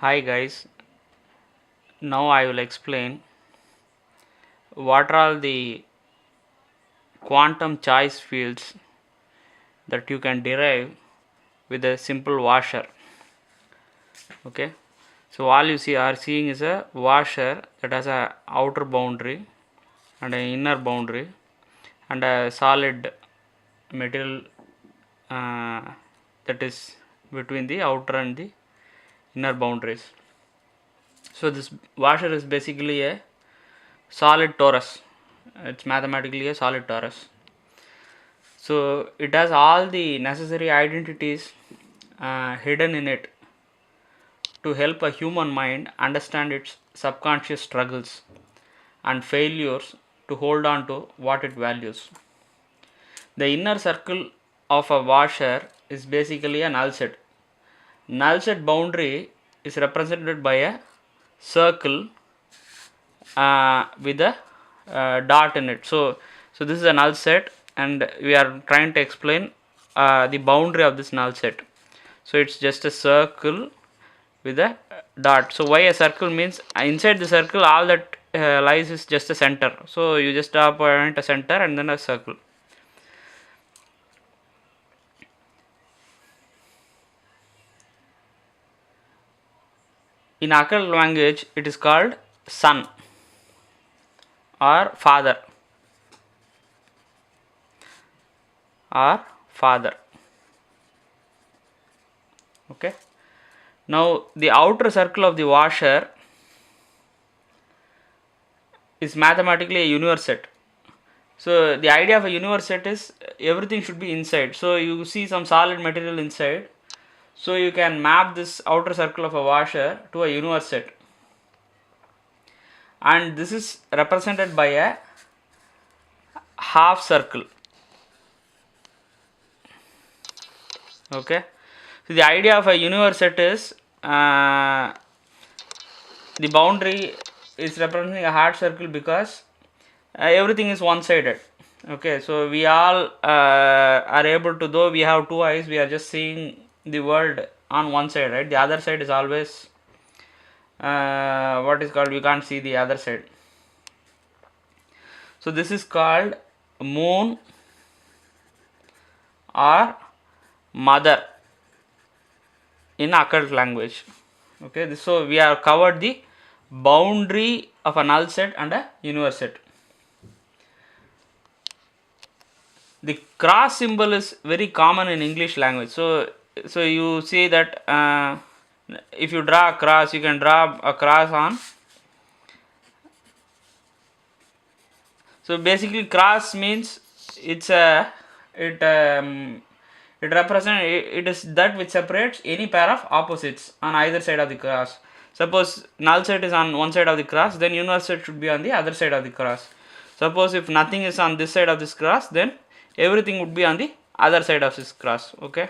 Hi guys, now I will explain what are all the quantum choice fields that you can derive with a simple washer. Okay, so all you are seeing is a washer that has a outer boundary and an inner boundary and a solid material that is between the outer and the inner boundaries. So this washer is basically a solid torus. It's mathematically a solid torus. So it has all the necessary identities hidden in it to help a human mind understand its subconscious struggles and failures to hold on to what it values. The inner circle of a washer is basically a null set. Null set boundary is represented by a circle with a dot in it. So this is a null set, and we are trying to explain the boundary of this null set. So it's just a circle with a dot. So why a circle means inside the circle all that lies is just a center. So you just point a center and then a circle. In occult language it is called son or father or father. Okay. Now the outer circle of the washer is mathematically a universe set. So the idea of a universe set is everything should be inside. So you see some solid material inside. So you can map this outer circle of a washer to a universe set. And this is represented by a half circle. Okay. So the idea of a universe set is the boundary is representing a half circle because everything is one sided. Okay, so we all are able to, though we have two eyes, we are just seeing the world on one side, right? The other side is always what is called, we can't see the other side. So this is called moon or mother in occult language. Okay, so we have covered the boundary of a null set and a universe set. The cross symbol is very common in English language. So you see that if you draw a cross, you can draw a cross on. So basically, cross means it represents, it is that which separates any pair of opposites on either side of the cross. Suppose null set is on one side of the cross, then universe set should be on the other side of the cross. Suppose if nothing is on this side of this cross, then everything would be on the other side of this cross. Okay.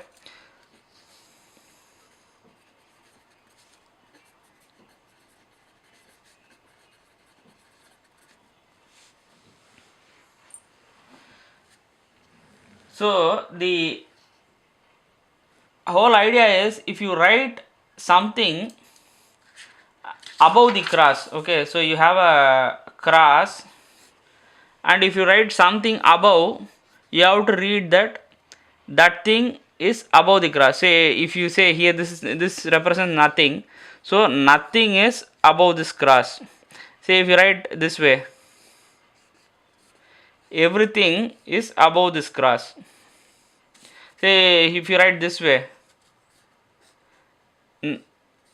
So the whole idea is, if you write something above the cross, okay, so you have a cross, and if you write something above, you have to read that thing is above the cross. Say if you say here this represents nothing, so nothing is above this cross. Say if you write this way, everything is above this cross. Say if you write this way,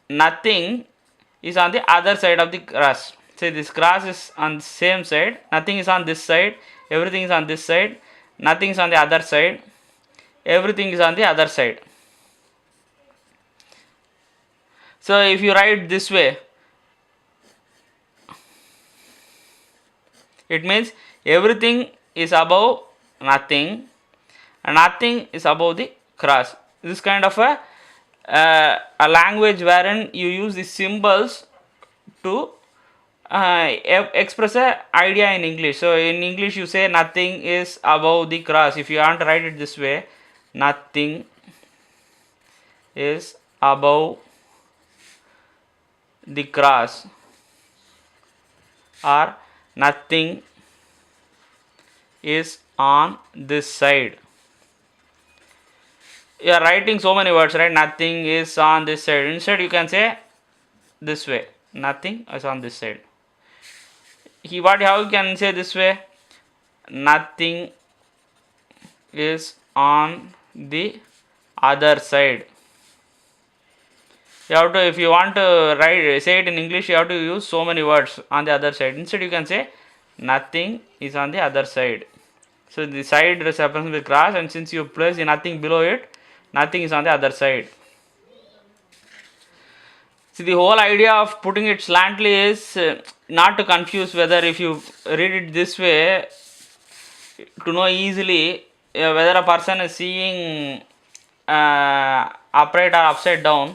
nothing is on the other side of the cross. Say this cross is on the same side, nothing is on this side, everything is on this side, nothing is on the other side, everything is on the other side. So if you write this way, it means everything is above nothing and nothing is above the cross. This kind of a language wherein you use the symbols to express a idea in English. So in English you say nothing is above the cross. If you want to write it this way, nothing is above the cross, or nothing is on this side. You are writing so many words, right? Nothing is on this side. Instead, you can say this way. Nothing is on this side. How you can say this way? Nothing is on the other side. You have to, if you want to say it in English, you have to use so many words on the other side. Instead, you can say nothing is on the other side. So the side represents the cross, and since you place the nothing below it, nothing is on the other side. See, the whole idea of putting it slantly is not to confuse whether if you read it this way, to know easily whether a person is seeing upright or upside down.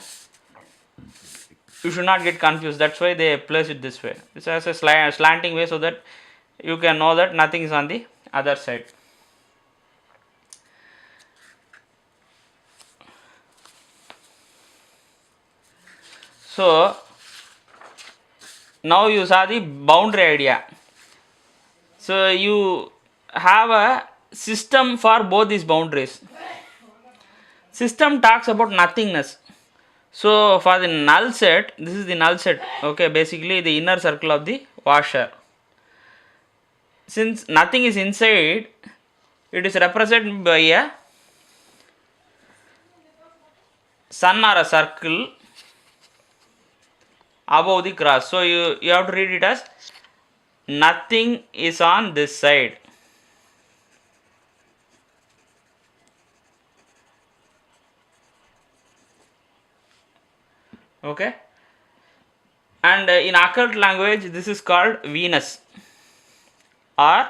You should not get confused. That's why they place it this way. This is a slanting way so that you can know that nothing is on the other side. So now you saw the boundary idea. So you have a system for both these boundaries. System talks about nothingness. So for the null set, this is the null set, okay, basically the inner circle of the washer. Since nothing is inside, it is represented by a sun or a circle above the cross. So you have to read it as nothing is on this side. Okay, and in occult language this is called Venus or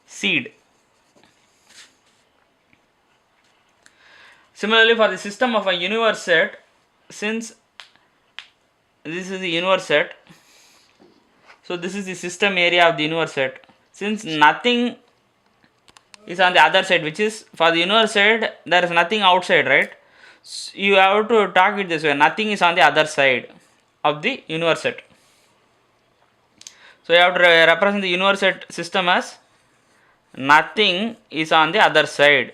seed. Similarly, for the system of a universe set, since this is the universe set, so this is the system area of the universe set. Since nothing is on the other side, which is for the universe set, there is nothing outside, right? So you have to talk it this way: nothing is on the other side of the universe set. So you have to represent the universe set system as nothing is on the other side.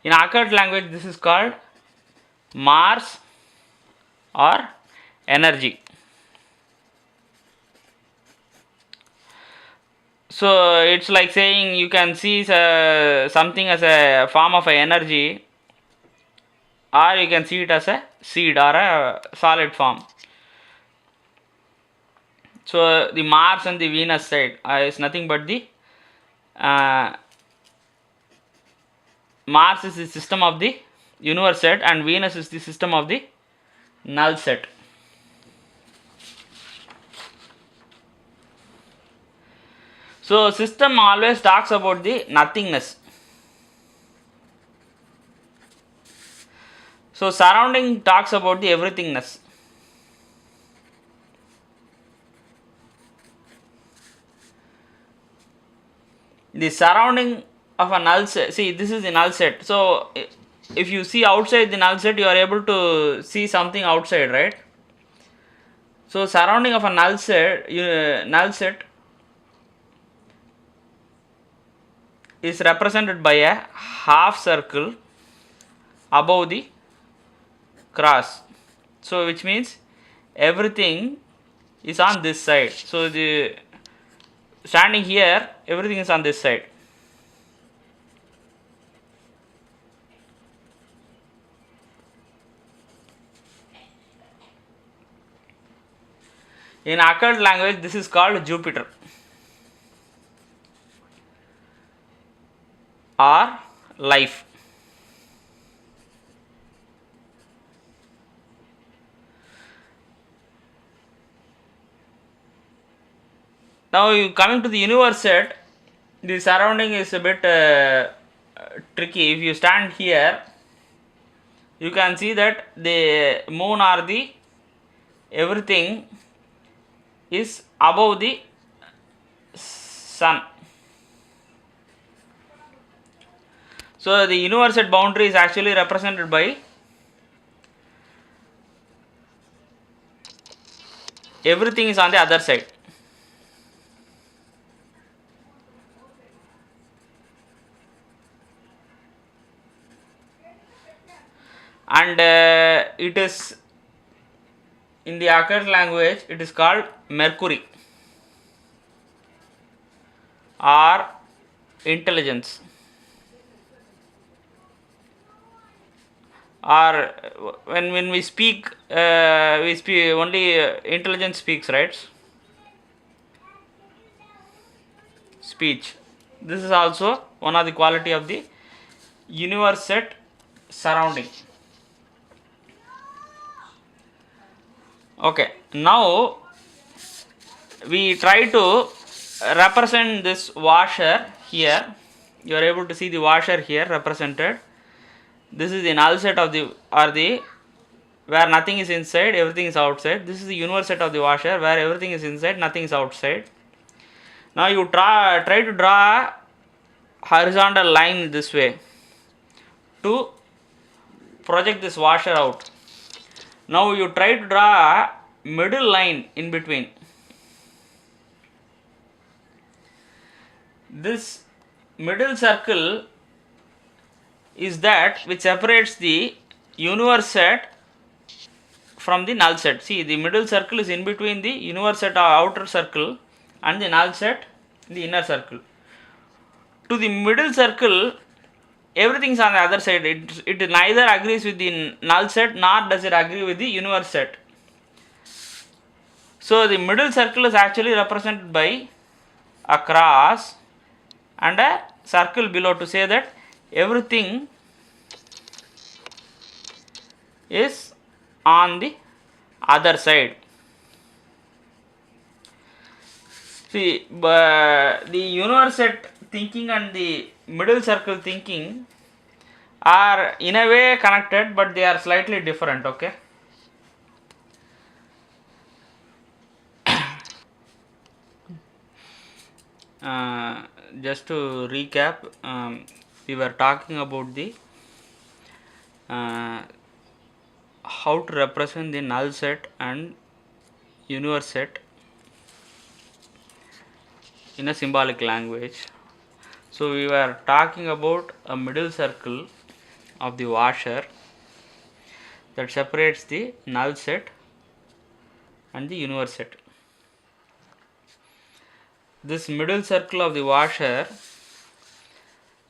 In occult language, this is called Mars or energy. So it's like saying you can see something as a form of energy, or you can see it as a seed or a solid form. So the Mars and the Venus side is nothing but the Mars is the system of the universe set and Venus is the system of the null set. So system always talks about the nothingness. So surrounding talks about the everythingness. The surrounding of a null set, see, this is the null set. So if you see outside the null set, you are able to see something outside, right? So surrounding of a null set is represented by a half circle above the cross. So which means everything is on this side. So the standing here, everything is on this side. In occult language, this is called Jupiter or life. Now you coming to the universe set, the surrounding is a bit tricky. If you stand here, you can see that the moon or the everything is above the sun. So the universe at boundary is actually represented by everything is on the other side. And it is in the occult language it is called Mercury or intelligence, or when we speak only intelligence speaks, right? Speech. This is also one of the quality of the universe set surrounding. Okay, now we try to represent this washer here. You are able to see the washer here represented. This is the null set of the, or the, where nothing is inside, everything is outside. This is the universe set of the washer where everything is inside, nothing is outside. Now you try to draw a horizontal line this way to project this washer out. Now you try to draw a middle line in between. This middle circle is that which separates the universe set from the null set. See, the middle circle is in between the universe set outer circle and the null set in the inner circle. To the middle circle, everything is on the other side. It neither agrees with the null set nor does it agree with the universe set. So the middle circle is actually represented by a cross and a circle below to say that everything is on the other side. See, the universe set thinking and the middle circle thinking are in a way connected, but they are slightly different. Okay. Just to recap, we were talking about the how to represent the null set and universe set in a symbolic language. So we were talking about a middle circle of the washer that separates the null set and the universe set. This middle circle of the washer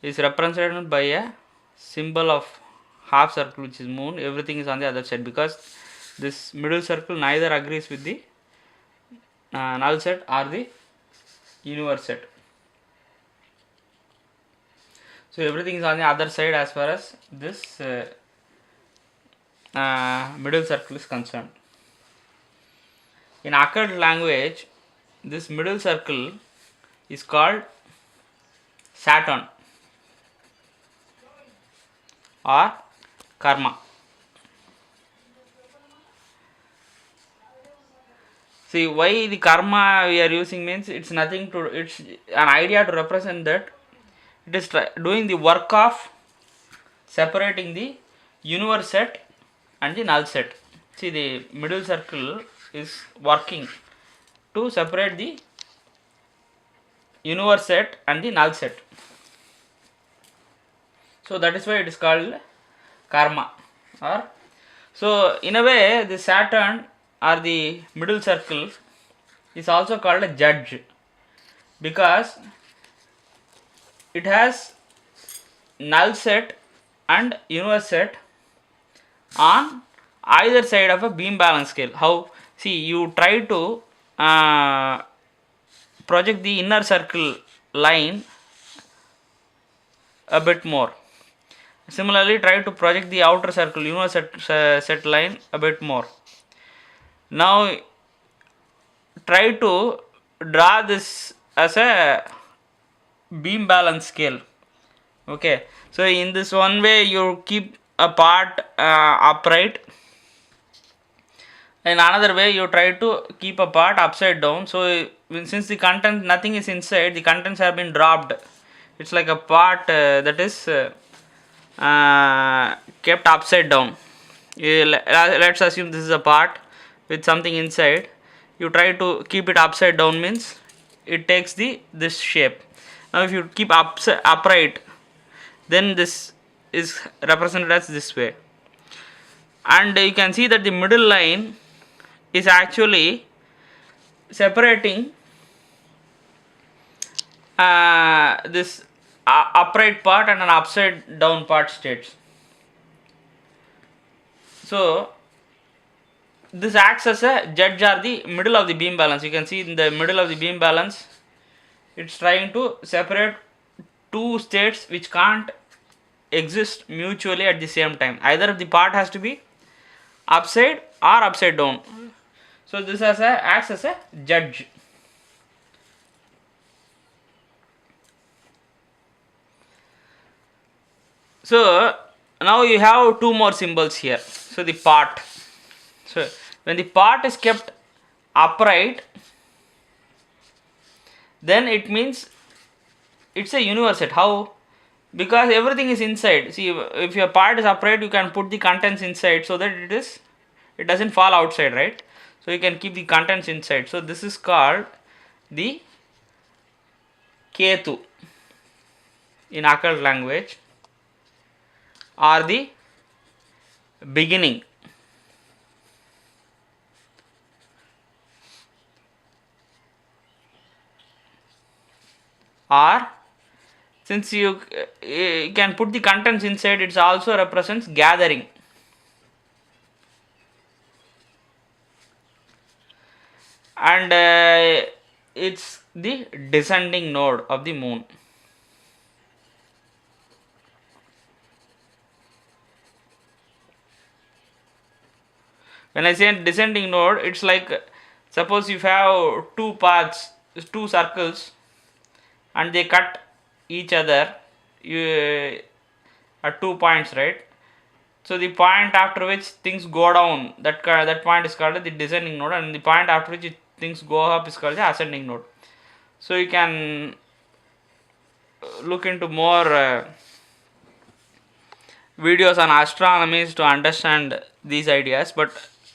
is represented by a symbol of half circle, which is moon. Everything is on the other side because this middle circle neither agrees with the null set or the universe set. So everything is on the other side as far as this middle circle is concerned. In occult language, this middle circle is called Saturn or karma. See, why the karma we are using means it's nothing to, it's an idea to represent that it is doing the work of separating the universe set and the null set. See, the middle circle is working to separate the universe set and the null set. So that is why it is called karma. Or so in a way the Saturn or the middle circle is also called a judge because it has null set and universe set on either side of a beam balance scale. How? See, you try to project the inner circle line a bit more. Similarly, try to project the outer circle universe set line a bit more. Now try to draw this as a beam balance scale. Okay, so in this one way you keep a part upright In another way, you try to keep a part upside down. So since the content, nothing is inside, the contents have been dropped. It's like a part that is kept upside down. Let's assume this is a part with something inside. You try to keep it upside down means it takes this shape. Now if you keep upright, then this is represented as this way, and you can see that the middle line is actually separating this upright part and an upside down part states. So this acts as a judge or the middle of the beam balance. You can see in the middle of the beam balance, it's trying to separate two states which can't exist mutually at the same time. Either the part has to be upside or upside down. So this acts as a judge. So now you have two more symbols here. So the part. So when the part is kept upright, then it means it's a universe set. How? Because everything is inside. See, if your part is upright, you can put the contents inside so that it doesn't fall outside, right? So you can keep the contents inside. So this is called the Ketu in occult language, or the beginning. Or since you can put the contents inside, it also represents gathering. And it's the descending node of the moon. When I say descending node, it's like, suppose you have two paths, two circles, and they cut each other at 2 points, right? So the point after which things go down, that point is called the descending node, and the point after which things go up is called the ascending node. So you can look into more videos on astronomy to understand these ideas, but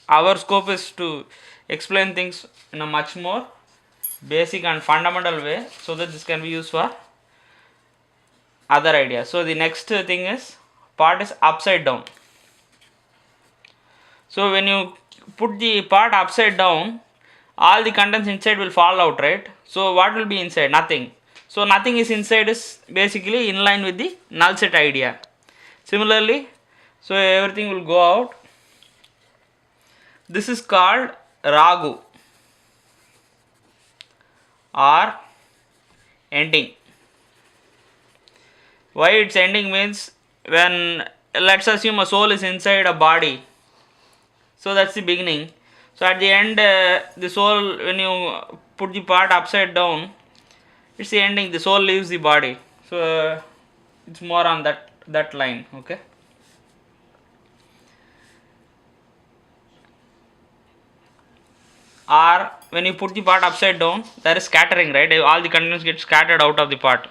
our scope is to explain things in a much more basic and fundamental way, so that this can be used for other ideas. So the next thing is, part is upside down. So when you put the part upside down, all the contents inside will fall out, right? So what will be inside? Nothing. So nothing is inside is basically in line with the null set idea. Similarly, so everything will go out. This is called Ragu or ending. Why it's ending means, when, let's assume a soul is inside a body, so that's the beginning. So at the end, the soul, when you put the part upside down, it's the ending. The soul leaves the body. So it's more on that line. Okay. Or when you put the part upside down, there is scattering, right? All the contents get scattered out of the part.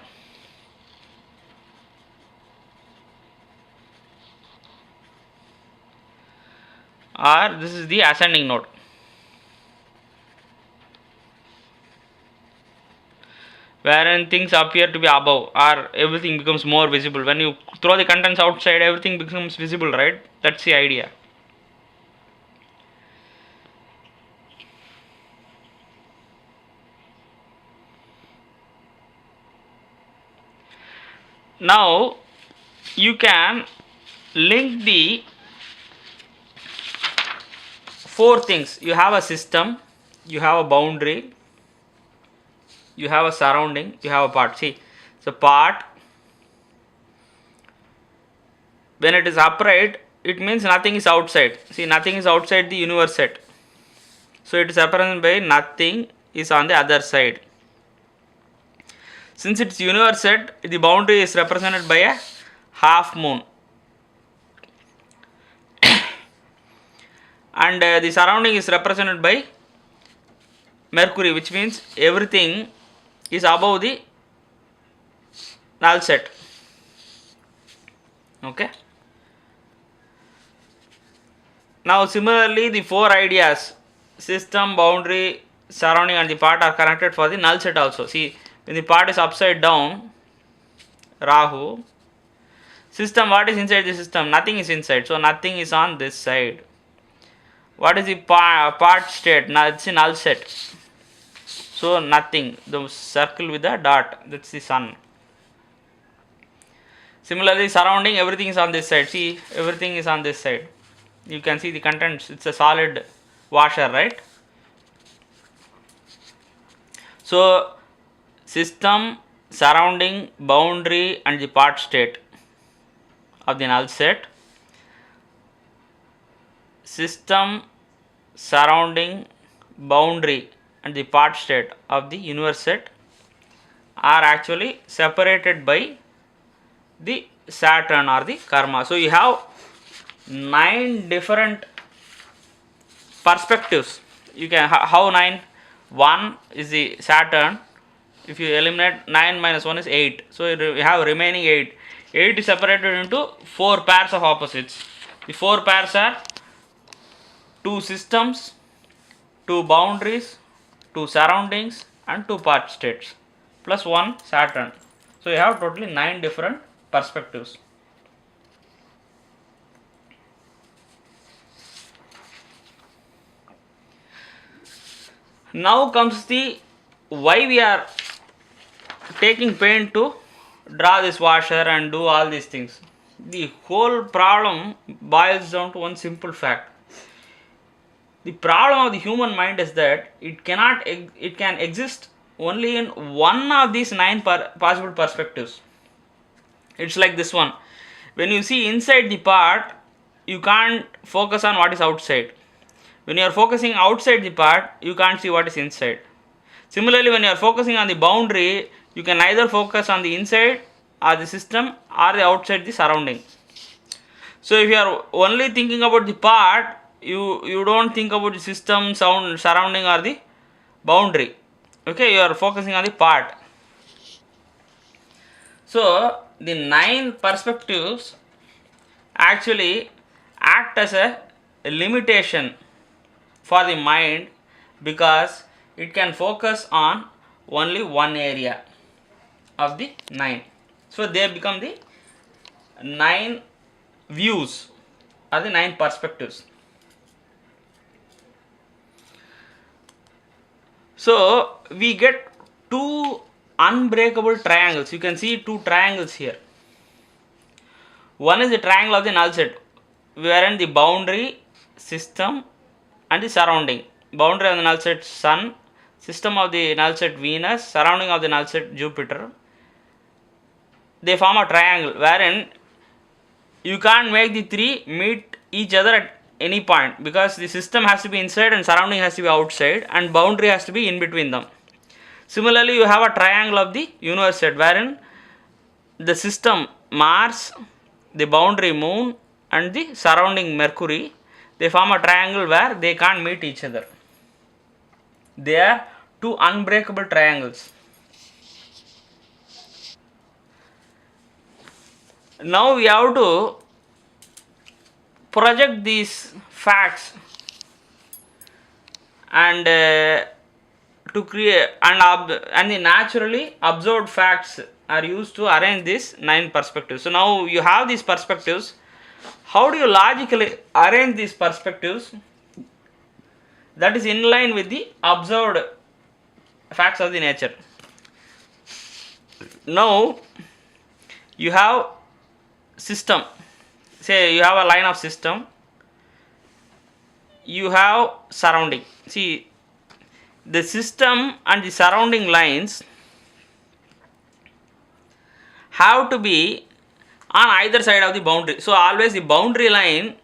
Or this is the ascending node, wherein things appear to be above, or everything becomes more visible. When you throw the contents outside, everything becomes visible, right? That's the idea. Now you can link the four things. You have a system, you have a boundary, you have a surrounding, you have a part. See, so part, when it is upright, it means nothing is outside. See, nothing is outside the universe set. So it is represented by nothing is on the other side. Since it's universe set, the boundary is represented by a half moon. and the surrounding is represented by Mercury, which means everything is above the null set. Okay. Now similarly the four ideas system, boundary, surrounding and the part are connected for the null set also. See, when the part is upside down, Rahu, system, what is inside the system? Nothing is inside, so nothing is on this side. What is the part state? It's a null set, so nothing. The circle with the dot, that's the sun. Similarly surrounding, everything is on this side. See, everything is on this side. You can see the contents, it's a solid washer, right? So system, surrounding, boundary and the part state of the null set. System, surrounding, boundary and the part state of the universe set are actually separated by the Saturn or the karma. So you have 9 different perspectives. You can how 9? 1 is the Saturn. If you eliminate 9 minus 1 is 8. So you have remaining 8. 8 is separated into 4 pairs of opposites. The 4 pairs are 2 systems, 2 boundaries, 2 surroundings and 2 part states plus 1 Saturn. So you have totally 9 different perspectives. Now comes the why we are taking pain to draw this washer and do all these things. The whole problem boils down to one simple fact. The problem of the human mind is that it can exist only in one of these 9 possible perspectives. It's like this one. When you see inside the part, you can't focus on what is outside. When you are focusing outside the part, you can't see what is inside. Similarly, when you are focusing on the boundary, you can either focus on the inside or the system or the outside the surrounding. So if you are only thinking about the part, you don't think about the system, surrounding or the boundary. Okay, you are focusing on the part. So the 9 perspectives actually act as a limitation for the mind because it can focus on only one area of the 9. So they become the 9 views or the 9 perspectives. So we get 2 unbreakable triangles. You can see 2 triangles here. One is the triangle of the null set, wherein the boundary, system and the surrounding. Boundary of the null set Sun, system of the null set Venus, surrounding of the null set Jupiter. They form a triangle wherein you can't make the 3 meet each other at any point because the system has to be inside and surrounding has to be outside and boundary has to be in between them. Similarly, you have a triangle of the universe set wherein the system Mars, the boundary Moon and the surrounding Mercury, they form a triangle where they can't meet each other. They are 2 unbreakable triangles. Now we have to project these facts and to create and the naturally observed facts are used to arrange these 9 perspectives. So now you have these perspectives. How do you logically arrange these perspectives that is in line with the observed facts of the nature? Now you have system. Say you have a line of system. You have surrounding. See, the system and the surrounding lines have to be on either side of the boundary. So always the boundary line,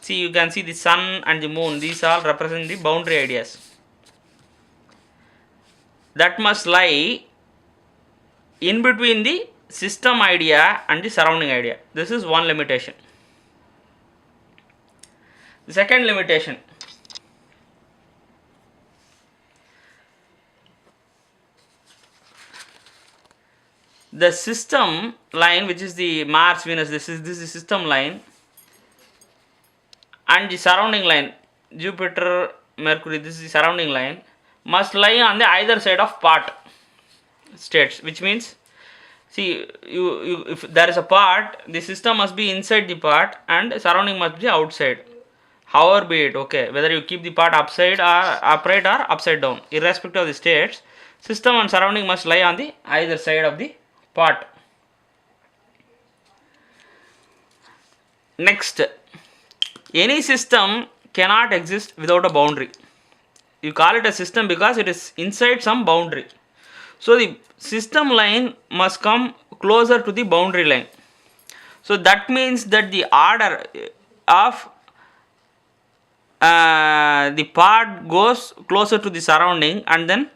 see, you can see the sun and the moon, these all represent the boundary ideas that must lie in between the system idea and the surrounding idea. This is one limitation. The second limitation, the system line, which is the Mars, Venus, this is the system line, and the surrounding line, Jupiter, Mercury, this is the surrounding line, must lie on the either side of part states, which means, see, you if there is a part, the system must be inside the part and surrounding must be outside. However be it, okay, whether you keep the part upside or upright or upside down, irrespective of the states, system and surrounding must lie on the either side of the part. Next, any system cannot exist without a boundary. You call it a system because it is inside some boundary. So the system line must come closer to the boundary line. So that means that the order of the part goes closer to the surrounding, and then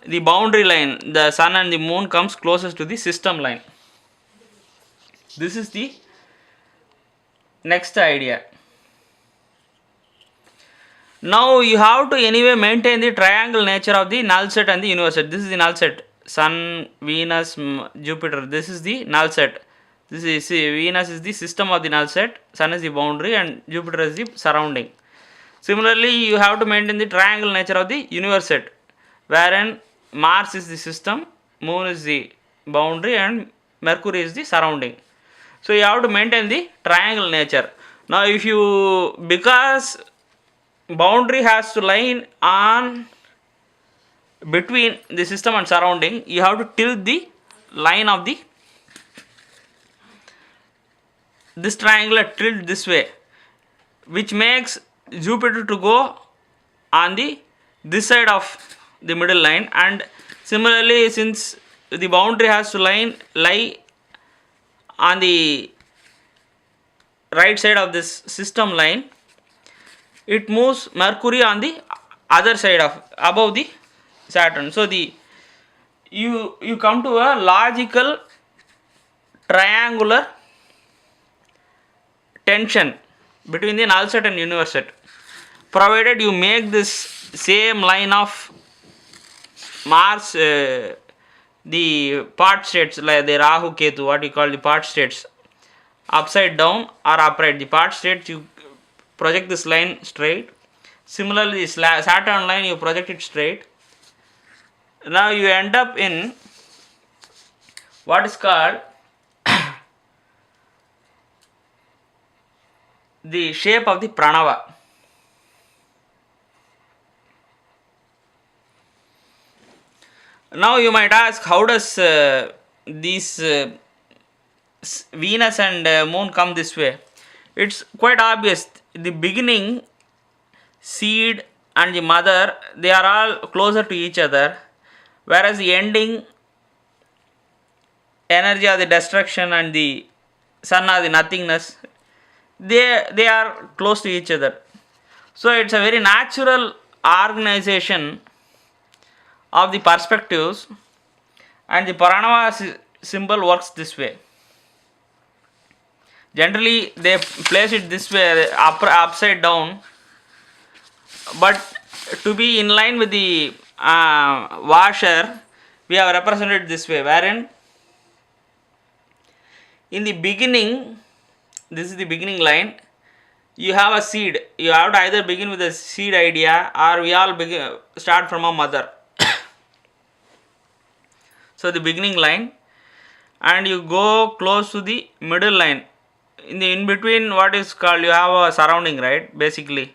the boundary line, the sun and the moon, comes closest to the system line. This is the next idea. Now you have to anyway maintain the triangle nature of the null set and the universe set. This is the null set. Sun, Venus, Jupiter. This is the null set. This is, see, Venus is the system of the null set, Sun is the boundary, and Jupiter is the surrounding. Similarly, you have to maintain the triangle nature of the universe set, wherein Mars is the system, Moon is the boundary, and Mercury is the surrounding. So you have to maintain the triangle nature. Now if you, because boundary has to lie on between the system and surrounding, you have to tilt the line of the this triangular tilt this way, which makes Jupiter to go on the this side of the middle line, and similarly, since the boundary has to lie on the right side of this system line, it moves Mercury on the other side of above the Saturn. So the you come to a logical triangular tension between the null set and universe set, provided you make this same line of Mars, the part states like the Rahu Ketu, what you call the part states, upside down or upright. The part states, you project this line straight. Similarly, the Saturn line, you project it straight. Now you end up in what is called the shape of the pranava. Now you might ask, how does these Venus and Moon come this way? It's quite obvious. The beginning, seed and the mother, they are all closer to each other, whereas the ending, energy of the destruction and the sun or the nothingness, they are close to each other. So it's a very natural organization of the perspectives, and the Pranava symbol works this way. Generally they place it this way, upside down, but to be in line with the washer, we have represented this way, wherein in the beginning, this is the beginning line, you have a seed. You have to either begin with a seed idea, or we all start from a mother. So the beginning line, and you go close to the middle line. In between, what is called, you have a surrounding, right, basically.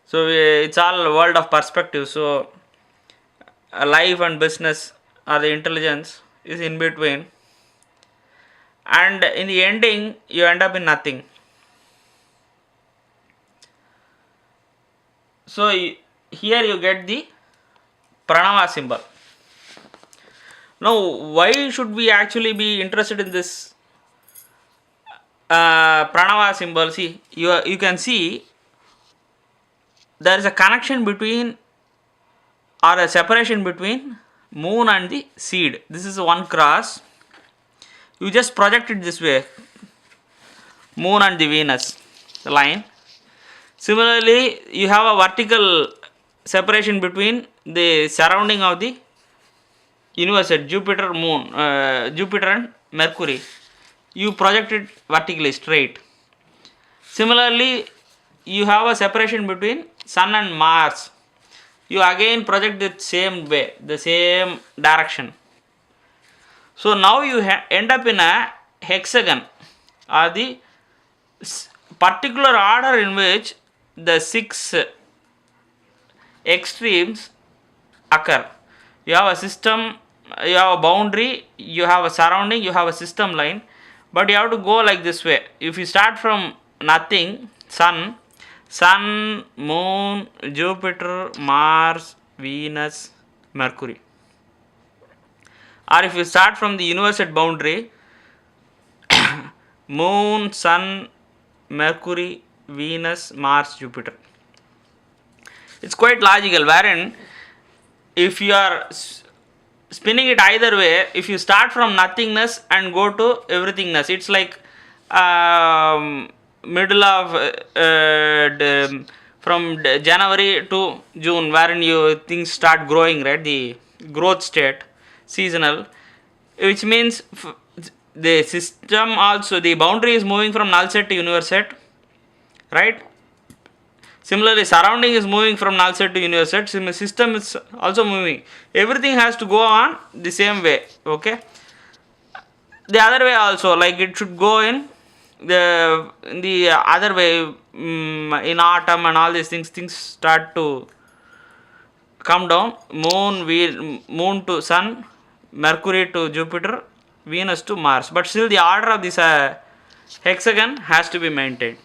So it's all world of perspective. So life and business or the intelligence is in between, and in the ending you end up in nothing. So here you get the Pranava symbol. Now why should we actually be interested in this Pranava symbol? See, you can see there is a connection between, or a separation between, moon and the seed. This is one cross. You just project it this way, moon and the Venus, the line. Similarly, you have a vertical separation between the surrounding of the universe at Jupiter, Moon, Jupiter and Mercury, you project it vertically straight. Similarly, you have a separation between Sun and Mars. You again project the same way, the same direction. So now you end up in a hexagon, or the particular order in which the 6 extremes occur. You have a system, you have a boundary, you have a surrounding, you have a system line, but you have to go like this way. If you start from nothing, Sun, Moon, Jupiter, Mars, Venus, Mercury. Or if you start from the universe at boundary, Moon, Sun, Mercury, Venus, Mars, Jupiter. It's quite logical, wherein if you are spinning it either way, if you start from nothingness and go to everythingness, it's like middle of from January to June, wherein things start growing, right? The growth state, seasonal, which means the system also, the boundary is moving from null set to universe set, right? Similarly, surrounding is moving from null set to universe set. System is also moving. Everything has to go on the same way. Okay. The other way also, like it should go in the other way. In autumn and all these things start to come down. Moon to Sun, Mercury to Jupiter, Venus to Mars. But still, the order of this hexagon has to be maintained.